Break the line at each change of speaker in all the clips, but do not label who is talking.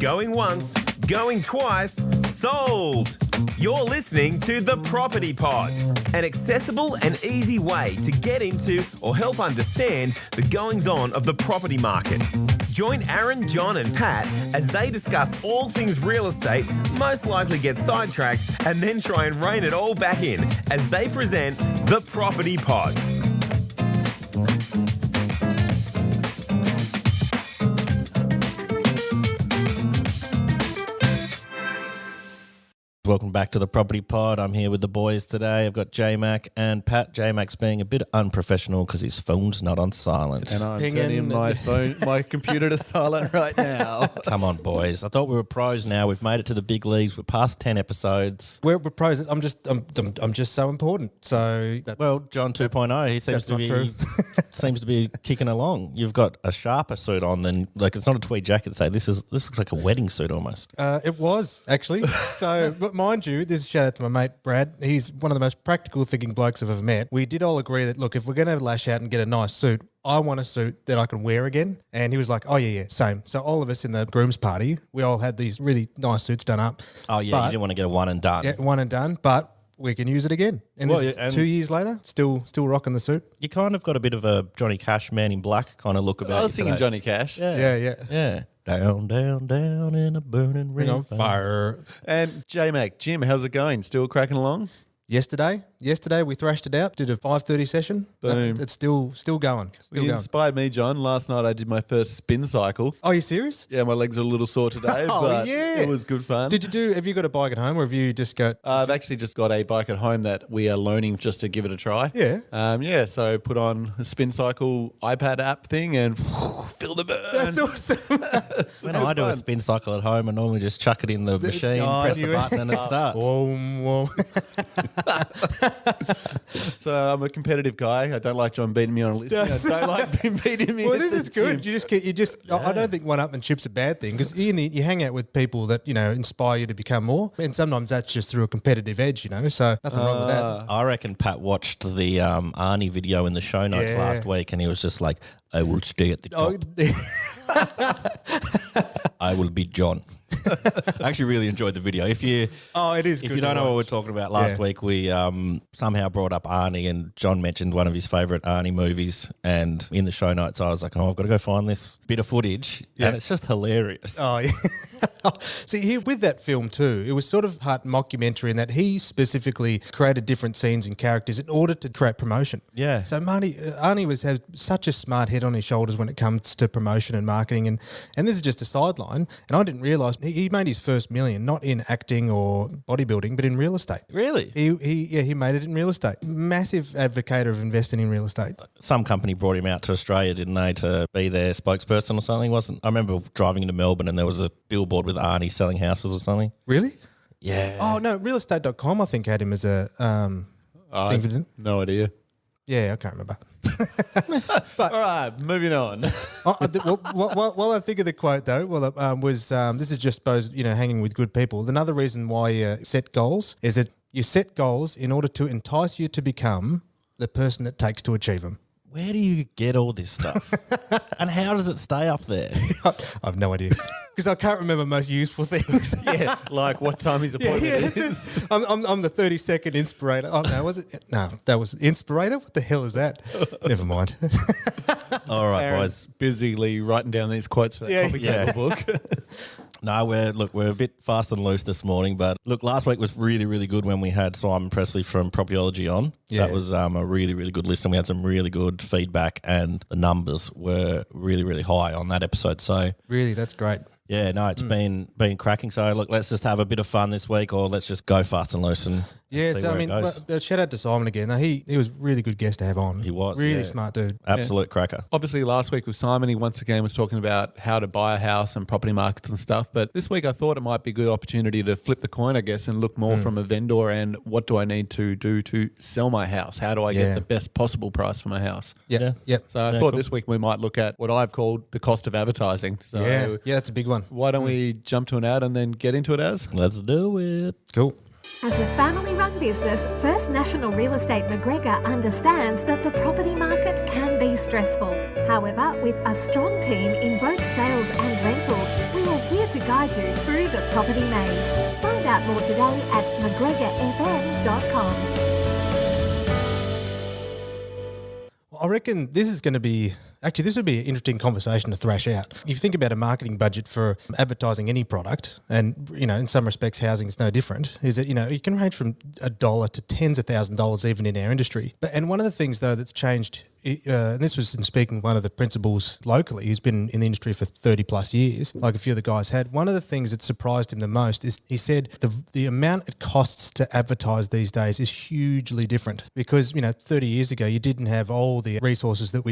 Going once, going twice, sold! You're listening to The Property Pod, an accessible and easy way to get into or help understand the goings-on of the property market. Join Aaron, John and Pat as they discuss all things real estate, most likely get sidetracked, and then try and rein it all back in as they present The Property Pod.
Welcome back to the Property Pod. I'm here with the boys today. I've got J-Mac and Pat. J-Mac's being a bit unprofessional because his phone's not on silent.
And I'm turning my computer to silent right now.
Come on, boys. I thought we were pros now. We've made it to the big leagues. We're past 10 episodes.
We're pros. I'm just so important. So that's,
Well, John 2.0, he seems to
not
be
true.
seems to be kicking along. You've got a sharper suit on than, like, it's not a tweed jacket. Say this looks like a wedding suit almost.
it was actually. So, but mind you, this is a shout out to my mate Brad. He's one of the most practical thinking blokes I've ever met. We did all agree that look, if we're going to lash out and get a nice suit, I want a suit that I can wear again. And he was like, oh, yeah, same. So all of us in the groom's party, we all had these really nice suits done up.
Oh, yeah, you didn't want to get a one and done.
Yeah, one and done, but we can use it again. And
Well,
this
yeah,
is
and-
2 years later, still rocking the suit.
You kind of got a bit of a Johnny Cash, Man in Black kind of look about
I was
you
singing
today.
Johnny Cash.
Yeah.
Down, down, down in a burning ring.
Ring on fire.
And J-Mac, Jim, how's it going? Still cracking along?
Yesterday we thrashed it out, did a 5:30 session.
Boom.
It's still going. Still
You
going.
inspired me, John. Last night I did my first spin cycle.
Oh, you serious?
Yeah, my legs are a little sore today,
Oh,
but
yeah.
it was good fun.
Have you got a bike at home or have you just got...
I've actually just got a bike at home that we are loaning just to give it a try.
Yeah.
So put on a spin cycle iPad app thing and feel the burn.
That's awesome.
When I do a spin cycle at home, I normally just chuck it in the machine,
oh,
press the
you-
button, and it starts.
Whoa.
So I'm a competitive guy. I don't like John beating me on a list. I don't like him beating me.
Well,
at
this
the
is good.
gym.
You just. I don't think one-upmanship's a bad thing because you hang out with people that inspire you to become more, and sometimes that's just through a competitive edge. So nothing wrong with that.
I reckon Pat watched the Arnie video in the show notes
Yeah.
last week, and he was just like, I will stay at the top. I will be John. I actually really enjoyed the video. If you
it is.
if
good
you
to
don't know what we're
watch.
talking about, last
Yeah.
week we somehow brought up Arnie, and John mentioned one of his favourite Arnie movies, and in the show notes I was like, I've got to go find this bit of footage, and it's just hilarious.
Oh, yeah. See, with that film too, it was sort of part mockumentary in that he specifically created different scenes and characters in order to create promotion.
Yeah.
So Arnie had such a smart head on his shoulders when it comes to promotion and marketing, and this is just a sideline. And I didn't realise he made his first million not in acting or bodybuilding, but in real estate.
Really?
He made it in real estate. Massive advocate of investing in real estate.
Some company brought him out to Australia, didn't they, to be their spokesperson or something? I remember driving into Melbourne and there was a billboard with Arnie selling houses or something.
Really?
Yeah.
Oh no, realestate.com I think had him as a
I
thing for
have no idea.
Yeah, I can't remember.
All right, moving on.
While I think of the quote though, this is just suppose hanging with good people. Another reason why you set goals is that you set goals in order to entice you to become the person it takes to achieve them.
Where do you get all this stuff? And how does it stay up there?
I've no idea because I can't remember most useful things.
Yeah, like what time his appointment is.
I'm the 30-second inspirator. Oh no, was it? No, that was inspirator. What the hell is that? Never mind.
All right,
Aaron's
boys.
busily writing down these quotes for that
Yeah,
coffee
yeah.
table book.
No, we're a bit fast and loose this morning, but look, last week was really, really good when we had Simon Presley from Propertyology on.
Yeah.
That was a really, really good listen. We had some really good feedback, and the numbers were really, really high on that episode. So
Really, that's great.
yeah, no, it's been cracking. So look, let's just have a bit of fun this week, or let's just go fast and loose and
Yeah,
see
so
where
I mean,
it goes.
shout out to Simon again. Now, he was a really good guest to have on.
He was,
really
yeah.
smart dude.
Absolute cracker.
Obviously, last week with Simon, he once again was talking about how to buy a house and property markets and stuff. But this week, I thought it might be a good opportunity to flip the coin, I guess, and look more from a vendor and what do I need to do to sell my house? How do I
Yeah.
get the best possible price for my house?
Yep.
So I thought this week we might look at what I've called the cost of advertising. So
Yeah, that's a big one.
why don't we jump to an ad and then get into it as?
Let's do it.
Cool.
As a family-run business, First National Real Estate McGregor understands that the property market can be stressful. However, with a strong team in both sales and rentals, we are here to guide guide you through the property maze. Find out more today at mcgregorfm.com.
I reckon this is going to be... Actually, this would be an interesting conversation to thrash out. If you think about a marketing budget for advertising any product, and, in some respects, housing is no different, is that, it can range from $1 to tens of thousands of dollars even in our industry. And one of the things, though, that's changed, and this was in speaking with one of the principals locally who's been in the industry for 30 plus years, like a few of the guys had, one of the things that surprised him the most is he said the amount it costs to advertise these days is hugely different because, 30 years ago, you didn't have all the resources that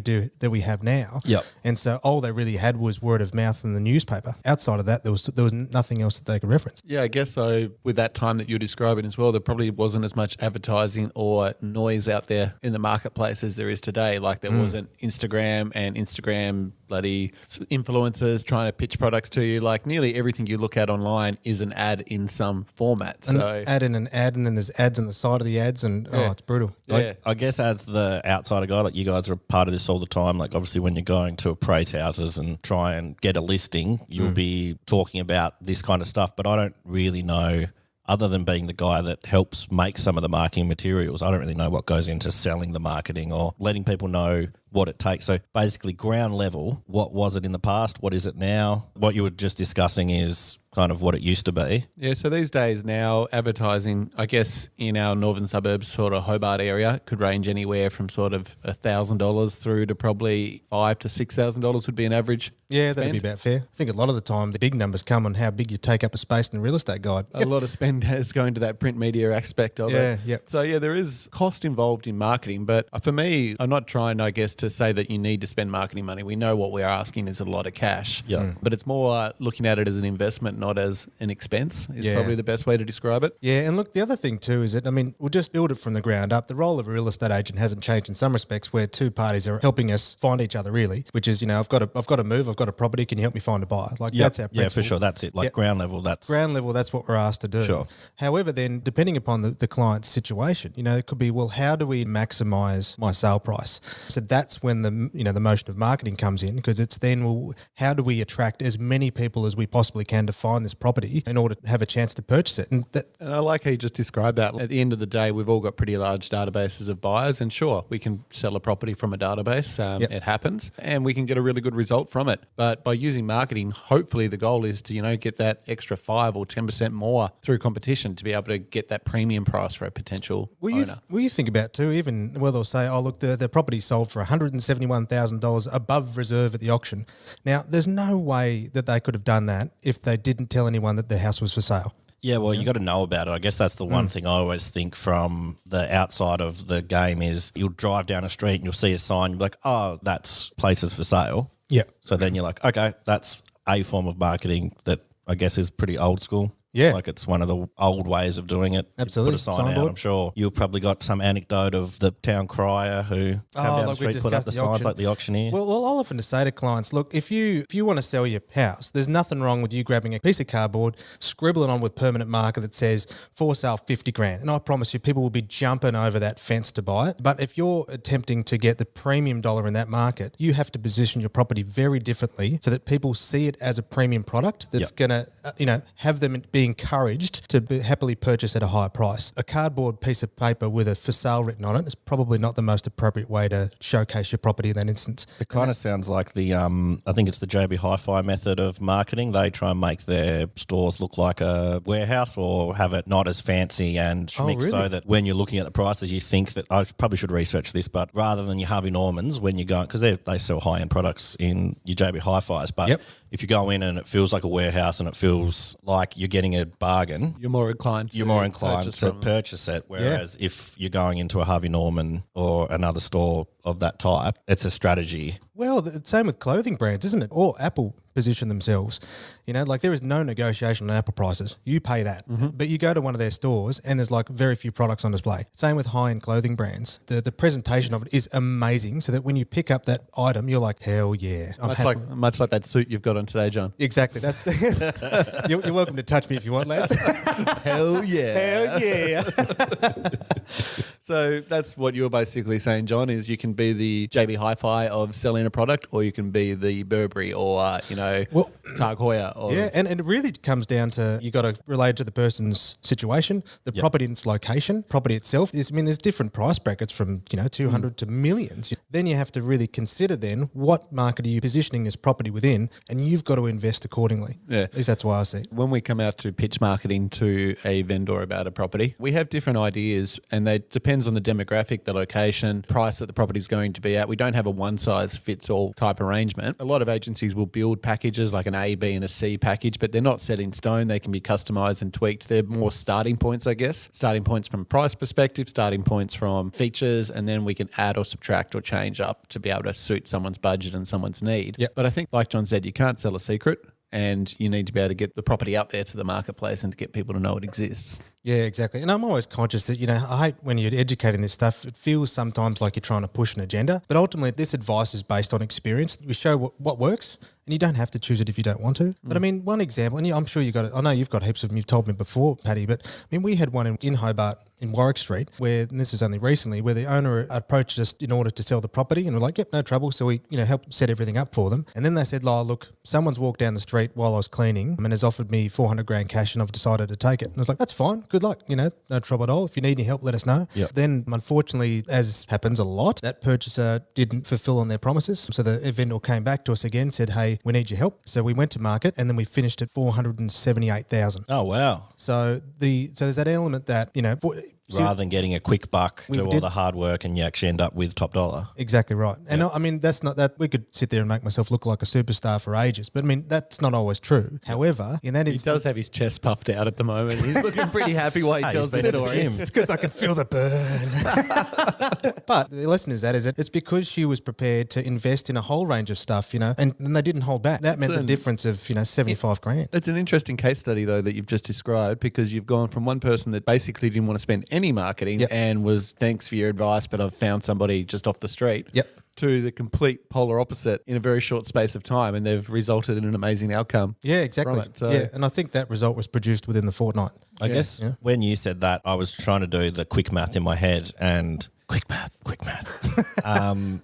we have now.
Yep.
And so all they really had was word of mouth in the newspaper. Outside of that, there was nothing else that they could reference.
Yeah, I guess so. With that time that you're describing as well, there probably wasn't as much advertising or noise out there in the marketplace as there is today. Like there wasn't Instagram and Instagram bloody influencers trying to pitch products to you. Like nearly everything you look at online is an ad in some format.
An
So
ad in an ad, and then there's ads on the side of the ads, and it's brutal.
yeah.
I guess as the outsider guy, like you guys are a part of this all the time. Like obviously when you're going to appraise houses and try and get a listing, you'll be talking about this kind of stuff. But I don't really know, other than being the guy that helps make some of the marketing materials, I don't really know what goes into selling the marketing or letting people know what it takes. So basically ground level, what was it in the past? What is it now? What you were just discussing is kind of what it used to be.
Yeah, so these days now advertising, I guess in our northern suburbs, sort of Hobart area, could range anywhere from sort of $1,000 through to probably $5,000 to $6,000 would be an average.
Yeah, that'd
spend.
be about fair. I think a lot of the time the big numbers come on how big you take up a space in the real estate guide.
A lot of spend is going to that print media aspect of
Yeah,
it.
yep.
So yeah, there is cost involved in marketing, but for me, I'm not trying, I guess, to say that you need to spend marketing money. We know what we're asking is a lot of cash.
Yeah.
But it's more looking at it as an investment, not as an expense is
Yeah.
probably the best way to describe it.
Yeah, and look, the other thing too is that, we'll just build it from the ground up. The role of a real estate agent hasn't changed in some respects where two parties are helping us find each other really, which is, I've got to move, I've got a property, can you help me find a buyer? Like that's our
Yeah,
principle.
for sure. That's it. Like
Yeah.
ground level, that's...
Ground level, that's what we're asked to do.
Sure.
However, then depending upon the client's situation, it could be, well, how do we maximize my sale price? So that's when the motion of marketing comes in, because it's then, well, how do we attract as many people as we possibly can to find this property in order to have a chance to purchase it? And
And I like how you just described that. At the end of the day, we've all got pretty large databases of buyers, and sure, we can sell a property from a database.
Yep.
It happens, and we can get a really good result from it. But by using marketing, hopefully the goal is to, get that extra 5 or 10% more through competition to be able to get that premium price for a potential owner.
Will you think about too, even, well, they'll say, oh, look, the property sold for $171,000 above reserve at the auction. Now, there's no way that they could have done that if they didn't tell anyone that their house was for sale.
Yeah, well, you got to know about it. I guess that's the one thing I always think from the outside of the game is you'll drive down a street and you'll see a sign, you'll be like, oh, that's places for sale.
Yeah.
So then you're like, okay, that's a form of marketing that I guess is pretty old school.
Yeah.
Like it's one of the old ways of doing it. You
Absolutely.
put a sign out.
Signboard.
I'm sure you've probably got some anecdote of the town crier who come down the
like we
street, put up
discussed
the
the
signs
auction.
like the auctioneer.
Well, I'll often just say to clients, look, if you want to sell your house, there's nothing wrong with you grabbing a piece of cardboard, scribbling on with permanent marker that says for sale 50 grand. And I promise you, people will be jumping over that fence to buy it. But if you're attempting to get the premium dollar in that market, you have to position your property very differently so that people see it as a premium product that's going to, have them be encouraged to happily purchase at a higher price. A cardboard piece of paper with a for sale written on it is probably not the most appropriate way to showcase your property in that instance.
It kind of sounds like the, I think it's the JB Hi-Fi method of marketing. They try and make their stores look like a warehouse or have it not as fancy and schmick
really?
so that when you're looking at the prices, you think that, I probably should research this, but rather than your Harvey Normans, when you go, because they sell high-end products in your JB Hi-Fis, but
Yep.
if you go in and it feels like a warehouse and it feels like you're getting a bargain,
You're more inclined to
purchase it. Whereas if you're going into a Harvey Norman or another store of that type, it's a strategy.
Well, the same with clothing brands, isn't it? Or Apple position themselves. Like there is no negotiation on Apple prices. You pay that. But you go to one of their stores and there's like very few products on display. Same with high-end clothing brands. The presentation of it is amazing so that when you pick up that item, you're like, hell yeah.
much like that suit you've got on today, John.
Exactly. You're welcome to touch me if you want, lads.
Hell yeah.
Hell yeah.
So that's what you're basically saying, John, is you can be the JB Hi-Fi of selling a product, or you can be the Burberry or, Tag Heuer. Or
Yeah, and it really comes down to you got to relate to the person's situation, the property and its location, property itself. There's different price brackets from 200 to millions. Then you have to really consider then what market are you positioning this property within, and you've got to invest accordingly.
Yeah.
At least that's why I see it.
When we come out to pitch marketing to a vendor about a property, we have different ideas, and they depends on the demographic, the location, price that the property is going to be at. We don't have a one-size-fits-all type arrangement. A lot of agencies will build packages like an A, B, and a C package, but they're not set in stone. They can be customized and tweaked. They're more starting points, I guess. Starting points from price perspective, starting points from features, and then we can add or subtract or change up to be able to suit someone's budget and someone's need.
Yep.
But I think, like John said, you can't sell a secret, and you need to be able to get the property out there to the marketplace and to get people to know it exists.
Yeah, exactly. And I'm always conscious that, I hate when you're educating this stuff, it feels sometimes like you're trying to push an agenda. But ultimately, this advice is based on experience. We show what works, and you don't have to choose it if you don't want to. But I mean, one example, and I'm sure you got it. I know you've got heaps of them. You've told me before, Paddy, but I mean, we had one in Hobart in Warwick Street where, and this was only recently, where the owner approached us in order to sell the property, and we're like, yep, no trouble. So we, helped set everything up for them. And then they said, look, someone's walked down the street while I was cleaning and has offered me 400 grand cash, and I've decided to take it. And I was like, that's fine. Good luck. No trouble at all. If you need any help, let us know.
Yep.
Then, unfortunately, as happens a lot, that purchaser didn't fulfill on their promises. So the vendor came back to us again, said, hey, we need your help. So we went to market, and then we finished at 478,000.
Oh, wow.
So there's that element that,
Rather than getting a quick buck,
We
do all
did-
the hard work and you actually end up with top dollar.
Exactly right. And I mean, that's not that we could sit there and make myself look like a superstar for ages, but I mean, that's not always true. However, in that
He
instance,
does have his chest puffed out at the moment. He's looking pretty happy while he
Hey,
tells
he's
the
been to the
story.
gym.
it's because I can feel the burn. But the lesson is it's because she was prepared to invest in a whole range of stuff, and they didn't hold back. That meant the difference of, 75 grand.
It's an interesting case study, though, that you've just described, because you've gone from one person that basically didn't want to spend any marketing
Yep.
and was, thanks for your advice, but I've found somebody just off the street.
Yep.
To the complete polar opposite in a very short space of time, and they've resulted in an amazing outcome.
Yeah, exactly.
From it, so-
Yeah, and I think that result was produced within the fortnight.
I guess when you said that, I was trying to do the quick math in my head and quick math.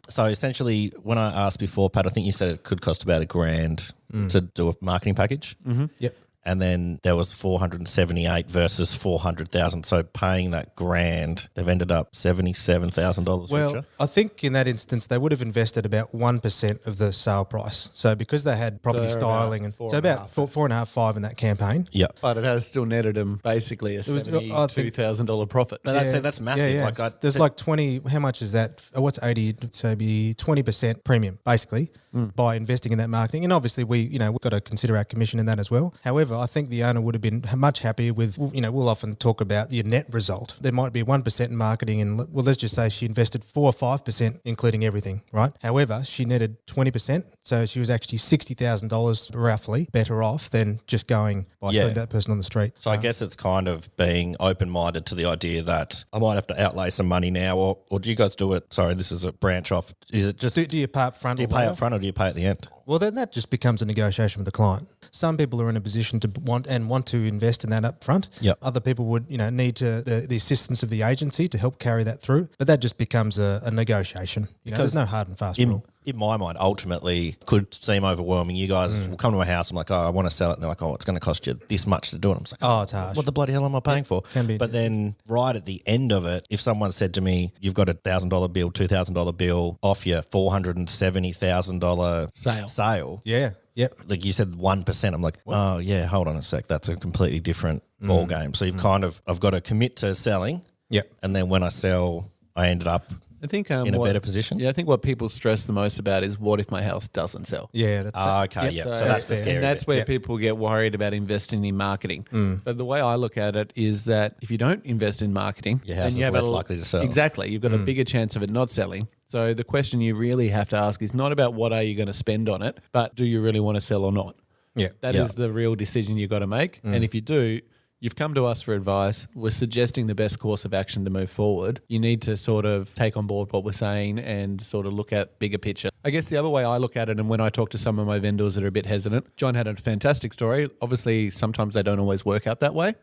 So essentially, when I asked before, Pat, I think you said it could cost about $1,000 to do a marketing package.
Mm-hmm.
Yep.
And then there was 478 versus 400,000. So paying that $1,000, they've ended up $77,000
Well,
richer.
I think in that instance, they would have invested about 1% of the sale price. So because they had property
they're
styling,
about
so about 4.5, 5 in that campaign.
Yep.
But it has still netted them basically a
was- I think-
$72,000 profit.
But that's massive.
Yeah, yeah.
Like
There's like 20, how much is that? What's 80? So it'd be 20% premium, basically, by investing in that marketing. And obviously we've got to consider our commission in that as well. However, I think the owner would have been much happier with, we'll often talk about your net result. There might be 1% in marketing and, well, let's just say she invested 4 or 5%, including everything, right? However, she netted 20%. So she was actually $60,000 roughly better off than just going by
Yeah.
selling that person on the street.
So I guess it's kind of being open-minded to the idea that I might have to outlay some money now, or do you guys do it? Sorry, this is a branch off. Is it just
Do you pay up front
do you
or
pay
later?
up front or do you pay at the end?
Well, then that just becomes a negotiation with the client. Some people are in a position to want to invest in that up front.
Yep.
Other people would, need the assistance of the agency to help carry that through. But that just becomes a negotiation. There's no hard and fast rule.
In my mind, ultimately, could seem overwhelming. You guys will come to my house. I'm like, I want to sell it. And they're like, it's going to cost you this much to do it. I'm just like,
Oh, it's harsh.
what the bloody hell am I paying for?
can be.
But then right at the end of it, if someone said to me, you've got a $1,000 bill, $2,000 bill, off your $470,000 sale.
Yeah. Yep.
Like you said, 1%. I'm like, oh yeah, hold on a sec. That's a completely different ball game. So you've I've got to commit to selling.
Yep.
And then when I sell, I ended up
I think
in a better position.
Yeah, I think what people stress the most about is what if my house doesn't sell?
Yeah. That's that.
Okay, yeah. So,
So
that's the
fair.
scary
and that's
bit.
where
Yep.
people get worried about investing in marketing. But the way I look at it is that if you don't invest in marketing,
Your house
then you
is
have
less
a-
likely to sell.
Exactly. You've got a bigger chance of it not selling. So the question you really have to ask is not about what are you going to spend on it, but do you really want to sell or not?
Yeah.
That is the real decision you've got to make. And if you do, you've come to us for advice. We're suggesting the best course of action to move forward. You need to sort of take on board what we're saying and sort of look at bigger picture. I guess the other way I look at it, and when I talk to some of my vendors that are a bit hesitant, John had a fantastic story. Obviously, sometimes they don't always work out that way.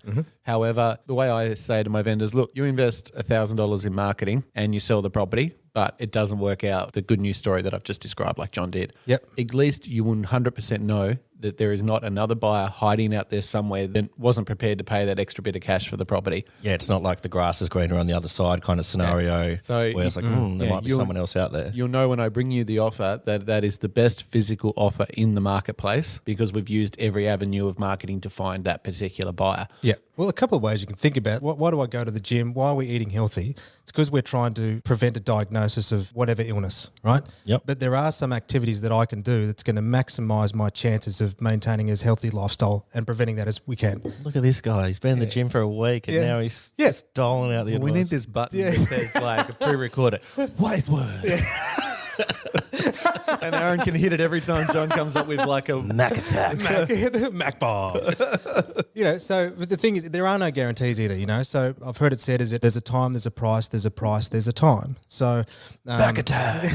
However, the way I say to my vendors, look, you invest $1,000 in marketing and you sell the property, but it doesn't work out, the good news story that I've just described like John did.
Yep.
At least you 100% know that there is not another buyer hiding out there somewhere that wasn't prepared to pay that extra bit of cash for the property.
Yeah, it's not like the grass is greener on the other side kind of scenario.
So
where it's like, there might be someone else out there.
You'll know when I bring you the offer that is the best physical offer in the marketplace because we've used every avenue of marketing to find that particular buyer.
Yeah. Well, a couple of ways you can think about it. Why do I go to the gym? Why are we eating healthy? It's because we're trying to prevent a diagnosis of whatever illness, right?
Yep.
But there are some activities that I can do that's going to maximize my chances of maintaining as healthy lifestyle and preventing that as we can.
Look at this guy. He's been in the gym for a week and now he's just doling out the
We
advice.
need this button that says like pre-recorded. Wise word. And Aaron can hit it every time John comes up with like a
Mac attack.
Mac bar. So the thing is, there are no guarantees either, So I've heard it said is that there's a time, there's a price, there's a price, there's a time. So
Back attack.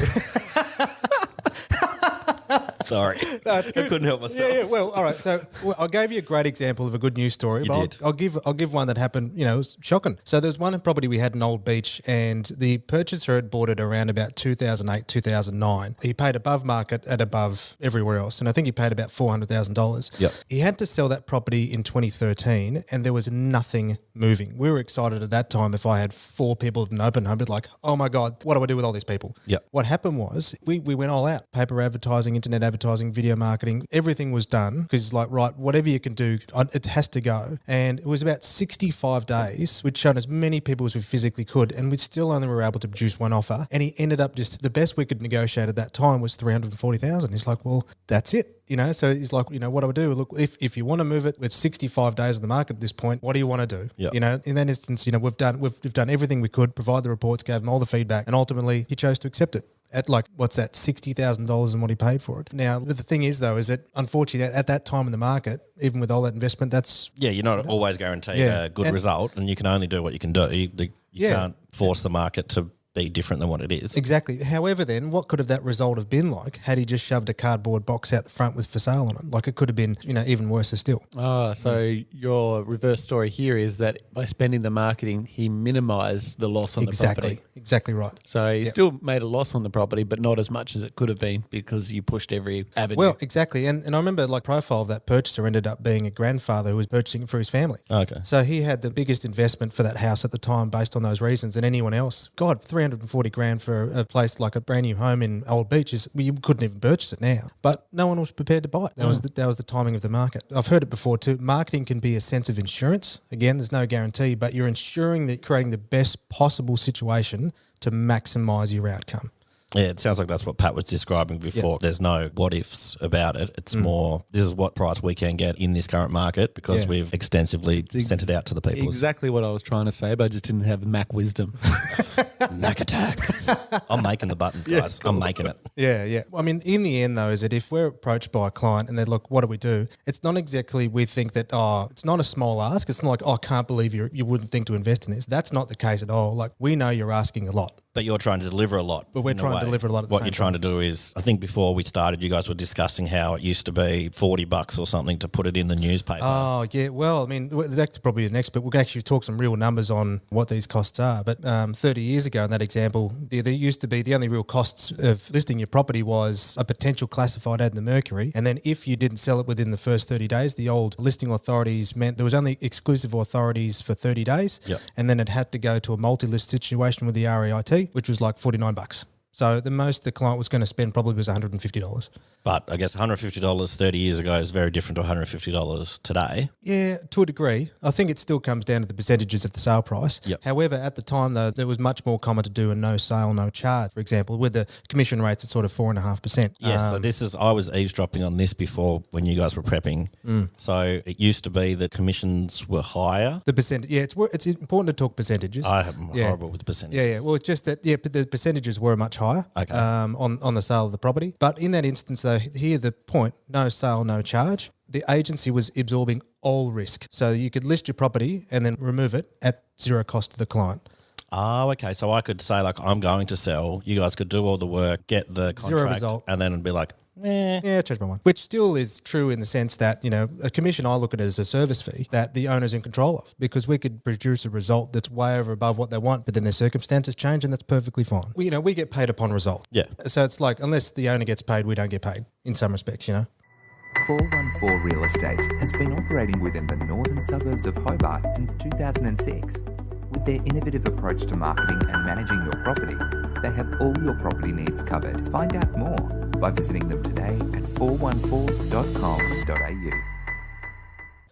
Sorry. I couldn't help myself.
Yeah. Well, all right. So I gave you a great example of a good news story.
You
But
did.
I'll give one that happened. It was shocking. So there was one property we had in Old Beach, and the purchaser had bought it around about 2008, 2009. He paid above market at above everywhere else, and I think he paid about $400,000.
Yep.
He had to sell that property in 2013, and there was nothing moving. We were excited at that time. If I had 4 people at an open home, I'd be like, oh my God, what do I do with all these people?
Yep.
What happened was we went all out. Paper advertising, internet advertising, video marketing, everything was done because it's like, right, whatever you can do, it has to go. And it was about 65 days. We'd shown as many people as we physically could, and we still only were able to produce one offer. And he ended up just, the best we could negotiate at that time was $340,000. He's like, well, that's it. So he's like, what do I do? Look, if you want to move it, it's 65 days on the market at this point. What do you want to do?
Yep.
In that instance, we've done everything we could, provide the reports, gave him all the feedback, and ultimately he chose to accept it at what's that, $60,000 and what he paid for it. Now, but the thing is though, is that unfortunately at that time in the market, even with all that investment, that's
You're not always guaranteed
Yeah.
a good result, and you can only do what you can do. You can't force the market to be different than what it is.
Exactly. However, then, what could have that result have been like had he just shoved a cardboard box out the front with for sale on it? Like, it could have been, even worse still.
So your reverse story here is that by spending the marketing, he minimised the loss on the property.
Exactly right.
So he still made a loss on the property, but not as much as it could have been because you pushed every avenue.
Well, exactly. And I remember profile of that purchaser ended up being a grandfather who was purchasing it for his family.
Okay.
So he had the biggest investment for that house at the time based on those reasons than anyone else. God, $340,000 for a place like a brand new home in Old Beach you couldn't even purchase it now. But no one was prepared to buy it. That was the timing of the market. I've heard it before too. Marketing can be a sense of insurance. Again, there's no guarantee, but you're ensuring that creating the best possible situation to maximize your outcome.
Yeah, it sounds like that's what Pat was describing before.
Yeah.
There's no what ifs about it. It's more, this is what price we can get in this current market because
Yeah.
we've extensively sent it out to the people.
exactly what I was trying to say, but I just didn't have Mac wisdom.
Mac attack. I'm making the button, guys. I'm making it.
Yeah. I mean, in the end, though, is that if we're approached by a client and they're, look, what do we do? It's not exactly we think that, it's not a small ask. It's not like, I can't believe you wouldn't think to invest in this. That's not the case at all. Like, we know you're asking a lot.
But you're trying to deliver a lot.
But we're
in a
trying to
way.
deliver a lot at the
What
same
you're trying to do is, I think before we started, you guys were discussing how it used to be $40 or something to put it in the newspaper.
Oh, yeah. Well, I mean, that's probably the next, but we can actually talk some real numbers on what these costs are. But 30 years ago in that example, there used to be the only real costs of listing your property was a potential classified ad in the Mercury. And then if you didn't sell it within the first 30 days, the old listing authorities meant there was only exclusive authorities for 30 days.
Yep.
And then it had to go to a multi-list situation with the REIT, which was like $49. So the most the client was going to spend probably was $150.
But I guess $150 30 years ago is very different to $150 today.
Yeah, to a degree. I think it still comes down to the percentages of the sale price.
Yep.
However, at the time, though, there was much more common to do a no sale, no charge, for example, with the commission rates at sort of 4.5%.
Yes, so I was eavesdropping on this before when you guys were prepping. So it used to be that commissions were higher.
The percentage, it's important to talk percentages.
I'm horrible with the percentages.
Yeah. Well, it's just that, but the percentages were much higher
Okay.
on the sale of the property. But in that instance, though, here the point, no sale, no charge. the agency was absorbing all risk. So you could list your property and then remove it at zero cost to the client.
Oh, okay. So I could say, like, I'm going to sell. You guys could do all the work, get the contract,
Zero result.
and then be like,
Yeah, change my mind. Which still is true in the sense that, a commission, I look at it as a service fee that the owner's in control of, because we could produce a result that's way over above what they want, but then their circumstances change and that's perfectly fine. We get paid upon result.
Yeah.
So it's like, unless the owner gets paid, we don't get paid in some respects,
414 Real Estate has been operating within the northern suburbs of Hobart since 2006. With their innovative approach to marketing and managing your property, they have all your property needs covered. Find out more by visiting them today at 414.com.au.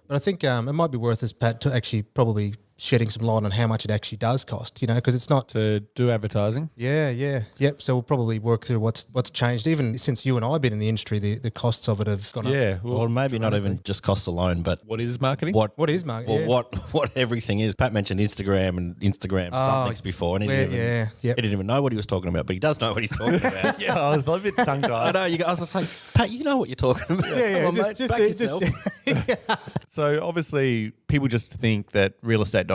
But I think it might be worth us, Pat, to actually probably shedding some light on how much it actually does cost, because it's not...
To do advertising.
Yep. So we'll probably work through what's changed. Even since you and I have been in the industry, the costs of it have gone up.
Yeah.
or maybe not even just cost alone, but
What is marketing?
What is marketing?
Well, what everything is. Pat mentioned Instagram and Instagram somethings before, and he didn't even know what he was talking about, but he does know what he's talking about.
Yeah, I was a bit tongue-tied.
I know. You guys are saying, Pat, you know what you're talking about. Come on, mate, back yourself.
So obviously people just think that realestate.com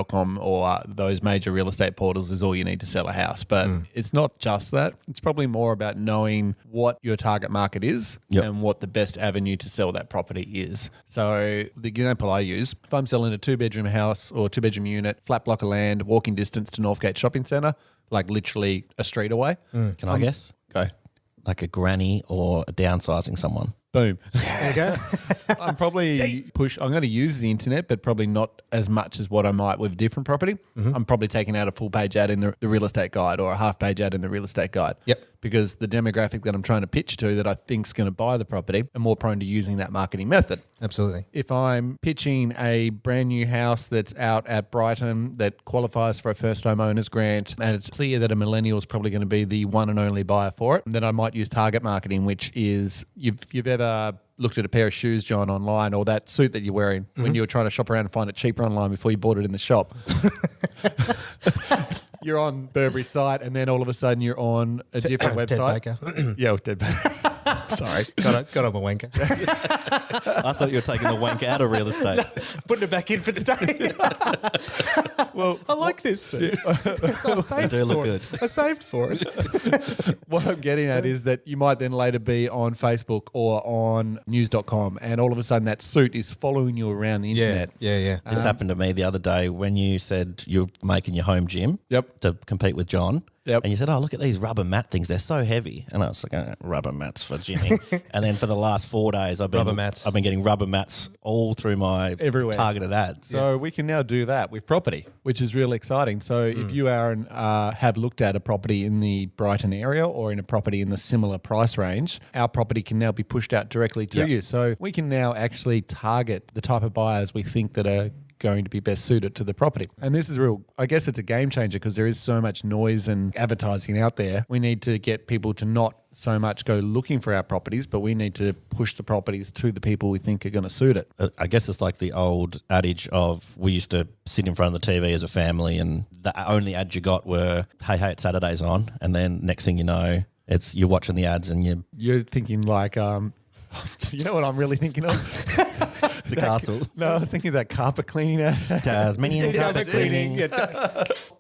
or those major real estate portals is all you need to sell a house. But it's not just that. It's probably more about knowing what your target market is and what the best avenue to sell that property is. So the example I use, if I'm selling a 2-bedroom house or 2-bedroom unit, flat block of land, walking distance to Northgate Shopping Centre, like literally a street away.
Can I guess?
Go.
Like a granny or downsizing someone.
Boom.
There you go.
I'm probably I'm going to use the internet, but probably not as much as what I might with a different property. I'm probably taking out a full page ad in the real estate guide or a half page ad in the real estate guide.
Yep.
Because the demographic that I'm trying to pitch to that I think is going to buy the property are more prone to using that marketing method.
Absolutely.
If I'm pitching a brand new house that's out at Brighton that qualifies for a first home owners grant and it's clear that a millennial is probably going to be the one and only buyer for it, then I might use target marketing, which is you've ever looked at a pair of shoes, John, online, or that suit that you're wearing when you were trying to shop around and find it cheaper online before you bought it in the shop. You're on Burberry's site, and then all of a sudden you're on a different website.
Ted Baker.
Yeah, Ted Baker. Sorry.
got on my wanker.
I thought you were taking the wank out of real estate.
Putting it back in for today.
Well,
I like this. I saved
do look
for
good.
it. I saved for it.
what I'm getting at is that you might then later be on Facebook or on news.com, and all of a sudden that suit is following you around the internet.
Yeah.
This happened to me the other day when you said you're making your home gym
Yep.
to compete with John.
Yep.
And you said, oh, look at these rubber mat things. They're so heavy. And I was like, rubber mats for gymming. And then for the last 4 days, I've been getting rubber mats all through my
Everywhere.
targeted ads.
So we can now do that with property, which is really exciting. So if you have looked at a property in the Brighton area or in a property in the similar price range, our property can now be pushed out directly to you. So we can now actually target the type of buyers we think that are going to be best suited to the property. And this is I guess it's a game changer because there is so much noise and advertising out there. We need to get people to not so much go looking for our properties, but we need to push the properties to the people we think are going to suit it.
I guess it's like the old adage of we used to sit in front of the TV as a family and the only ads you got were, hey, it's Saturday's on. And then next thing you know, it's you're watching the ads and
You're thinking like, you know what I'm really thinking of?
the castle.
No, I was thinking of that carpet cleaning ad.
Tasmanian carpet cleaning.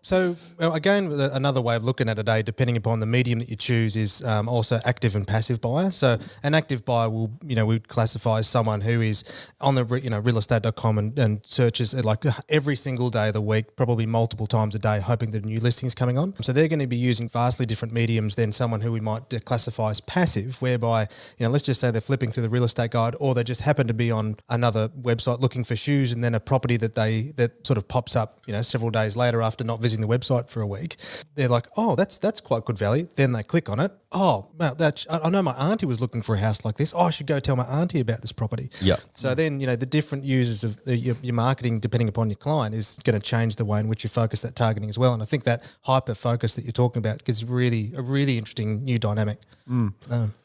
So again, another way of looking at it, depending upon the medium that you choose, is also active and passive buyer. So an active buyer will, we'd classify as someone who is on the realestate.com and searches like every single day of the week, probably multiple times a day, hoping that a new listing's coming on. So they're going to be using vastly different mediums than someone who we might classify as passive, whereby let's just say they're flipping through the real estate guide, or they just happen to be on another website looking for shoes, and then a property that sort of pops up several days later after not visiting the website for a week. They're like, oh, that's quite good value. Then they click on it. Oh, well, I know my auntie was looking for a house like this. Oh, I should go tell my auntie about this property.
Yeah.
So then the different users of your marketing, depending upon your client, is going to change the way in which you focus that targeting as well. And I think that hyper focus that you're talking about is really a really interesting new dynamic.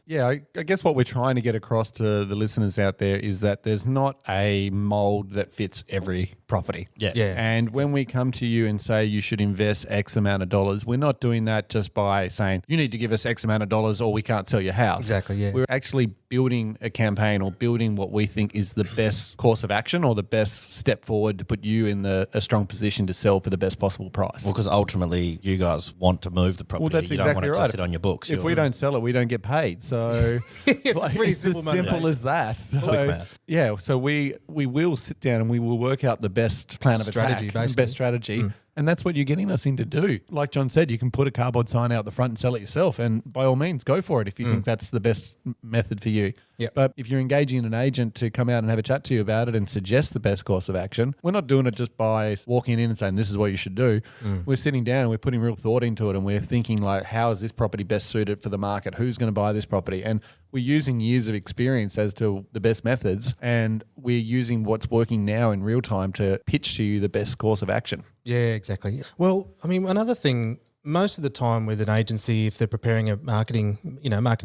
Yeah, I guess what we're trying to get across to the listeners out there is that there's not a mold that fits every property.
Yeah.
And when we come to you and say you should invest X amount of dollars, we're not doing that just by saying you need to give us X amount of dollars or we can't sell your house.
Exactly, yeah.
We're actually building a campaign or building what we think is the best course of action or the best step forward to put you in a strong position to sell for the best possible price.
Well, because ultimately you guys want to move the property.
Well, that's
you don't
exactly
want it
right.
to sit on your books.
If we don't sell it, we don't get paid. So
It's pretty simple
as
money.
simple as that. So,
Quick math.
yeah, so we will sit down and we will work out the best plan of
Strategy,
attack,
basically.
the best strategy. And that's what you're getting us in to do. Like John said, you can put a cardboard sign out the front and sell it yourself. And by all means, go for it if you think that's the best method for you.
Yep.
But if you're engaging an agent to come out and have a chat to you about it and suggest the best course of action, we're not doing it just by walking in and saying, this is what you should do. We're sitting down and we're putting real thought into it. And we're thinking like, how is this property best suited for the market? Who's going to buy this property? And we're using years of experience as to the best methods. And we're using what's working now in real time to pitch to you the best course of action.
Yeah, exactly. Well, I mean, another thing, most of the time with an agency, if they're preparing a marketing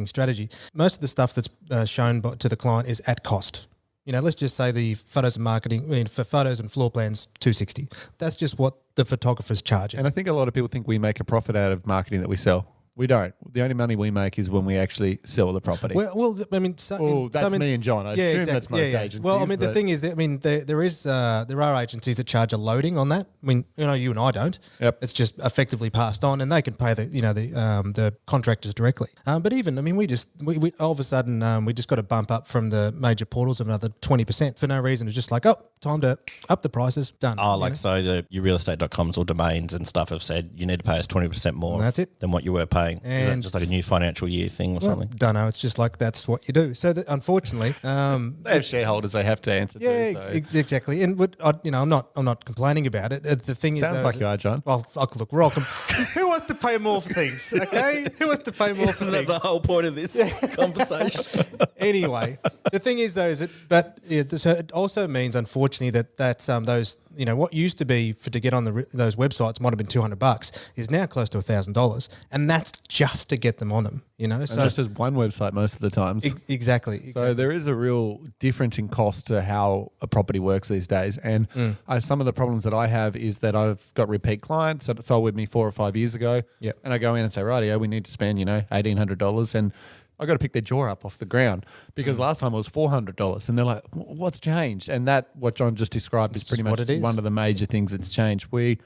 strategy, most of the stuff that's shown to the client is at cost. Let's just say the photos and marketing, for photos and floor plans, $260. That's just what the photographer's charging.
And I think a lot of people think we make a profit out of marketing that we sell. We don't. The only money we make is when we actually sell the property.
Well, I mean,
that's me and John. I assume that's most agencies.
Well, I mean, the
but-
thing is that there are agencies that charge a loading on that. I mean, you and I don't.
Yep.
It's just effectively passed on, and they can pay the contractors directly. But even, I mean, we all of a sudden we just got a bump up from the major portals of another 20% for no reason. It's just like, time to up the prices. Done.
Oh, so your realestate.coms or domains and stuff have said you need to pay us 20% more
And that's it.
than what you were paying. Is that
And-
just like a new financial year thing or something?
Don't know. It's just like that's what you do. So unfortunately,
They have shareholders they have to answer
yeah,
to. So.
exactly. And I'm not complaining about it. The thing is,
Sounds
though,
like you are, John.
Well, look, we're all. Who wants to pay more for things? Okay, who wants to pay more for
Isn't that
things?
the whole point of this conversation?
Anyway, the thing is, though, so it also means, unfortunately, that those what used to be to get on those websites might have been $200 is now close to $1,000, and that's just to get them on them.
And
So
just as one website most of the times.
exactly.
So there is a real difference in cost to how a property works these days. And some of the problems that I have is that I've got repeat clients that sold with me 4 or 5 years ago.
Yep.
And I go in and say, rightio, we need to spend, $1,800. And I got to pick their jaw up off the ground because last time it was $400. And they're like, what's changed? And what John just described is pretty
what
much
it is.
one of the major things that's changed. We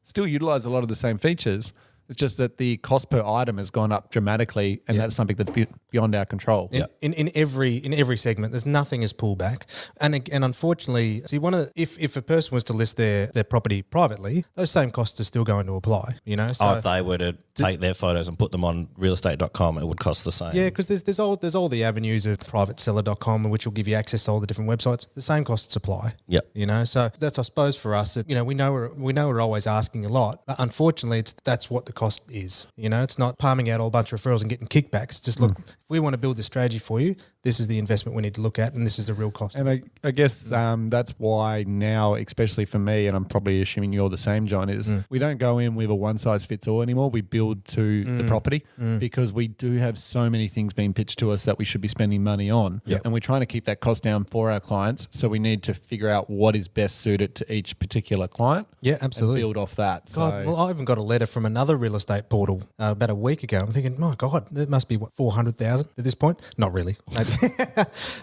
still utilize a lot of the same features. It's just that the cost per item has gone up dramatically, and that's something that's beyond our control.
In every segment, there's nothing is pulled back, and unfortunately, see, if a person was to list their property privately, those same costs are still going to apply. So
If they were to take their photos and put them on realestate.com, it would cost the same.
yeah, because there's all the avenues of privateseller.com, which will give you access to all the different websites. The same costs apply.
Yep.
So that's, I suppose, for us. We know we're always asking a lot, but unfortunately, that's what the cost is. It's not palming out a whole bunch of referrals and getting kickbacks. It's just look, if we want to build this strategy for you, this is the investment we need to look at, and this is the real cost.
And I guess that's why now, especially for me, and I'm probably assuming you're the same, John, is we don't go in with a one-size-fits-all anymore. We build to the property because we do have so many things being pitched to us that we should be spending money on.
Yep.
And we're trying to keep that cost down for our clients. So we need to figure out what is best suited to each particular client.
Yeah, absolutely.
And build off that.
God, well, I even got a letter from another real estate portal about a week ago. I'm thinking, my God, there must be 400,000 at this point. Not really, maybe,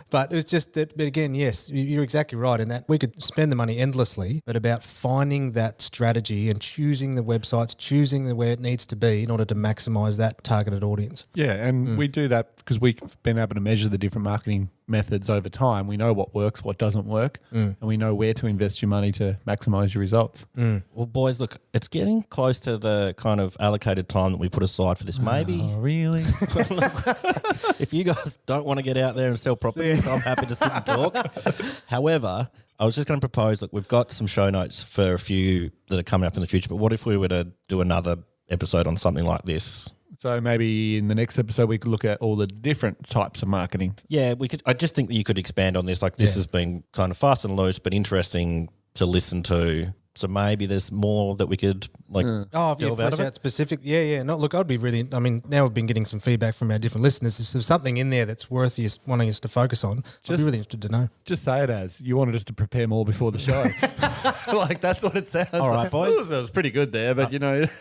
but it was just that. But again, yes, you're exactly right in that we could spend the money endlessly, but about finding that strategy and choosing the websites, choosing where it needs to be in order to maximise that targeted audience.
Yeah, and we do that because we've been able to measure the different marketing methods over time. We know what works, what doesn't work, and we know where to invest your money to maximize your results.
Well, boys, look, it's getting close to the kind of allocated time that we put aside for this. Maybe
Oh, really?
if you guys don't want to get out there and sell properties, I'm happy to sit and talk. However, I was just going to propose, look, we've got some show notes for a few that are coming up in the future, but what if we were to do another episode on something like this?
So maybe in the next episode we could look at all the different types of marketing.
Yeah, we could. I just think that you could expand on this. Like, this has been kind of fast and loose, but interesting to listen to. So maybe there's more that we could
Oh, if you
delve out
flesh
of it.
out specific, yeah. No, look, I'd be really. I mean, now we've been getting some feedback from our different listeners. If there's something in there that's worth you wanting us to focus on, I'd be really interested to know.
Just say it as you wanted us to prepare more before the show. Like that's what it sounds
All right,
like.
boys.
Ooh, that was pretty good there, but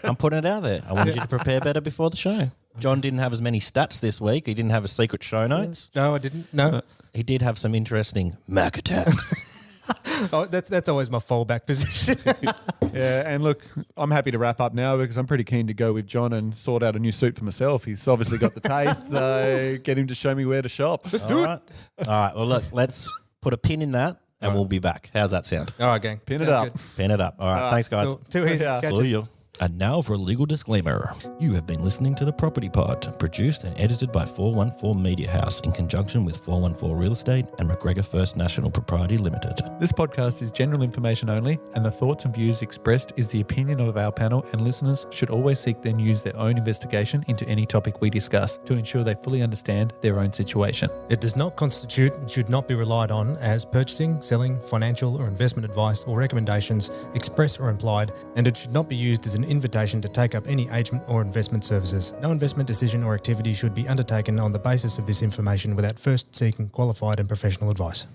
I'm putting it out there. I wanted you to prepare better before the show. John didn't have as many stats this week. He didn't have a secret show notes.
No, I didn't. No.
He did have some interesting Mac attacks.
Oh, that's always my fallback position.
Yeah, and look, I'm happy to wrap up now because I'm pretty keen to go with John and sort out a new suit for myself. He's obviously got the taste, so get him to show me where to shop.
All right. Well, look, let's put a pin in that and we'll be back. How's that sound?
All right, gang.
Pin it
Sounds
up.
good.
Pin it up. All right. Thanks, guys.
Cool. Too easy.
ya.
Catch
See
you.
you. And now for a legal disclaimer. You have been listening to The Property Pod, produced and edited by 414 Media House in conjunction with 414 Real Estate and McGregor First National Propriety Limited.
This podcast is general information only, and the thoughts and views expressed is the opinion of our panel, and listeners should always seek then use their own investigation into any topic we discuss to ensure they fully understand their own situation.
It does not constitute and should not be relied on as purchasing, selling, financial or investment advice or recommendations, express or implied, and it should not be used as an invitation to take up any agent or investment services. No investment decision or activity should be undertaken on the basis of this information without first seeking qualified and professional advice.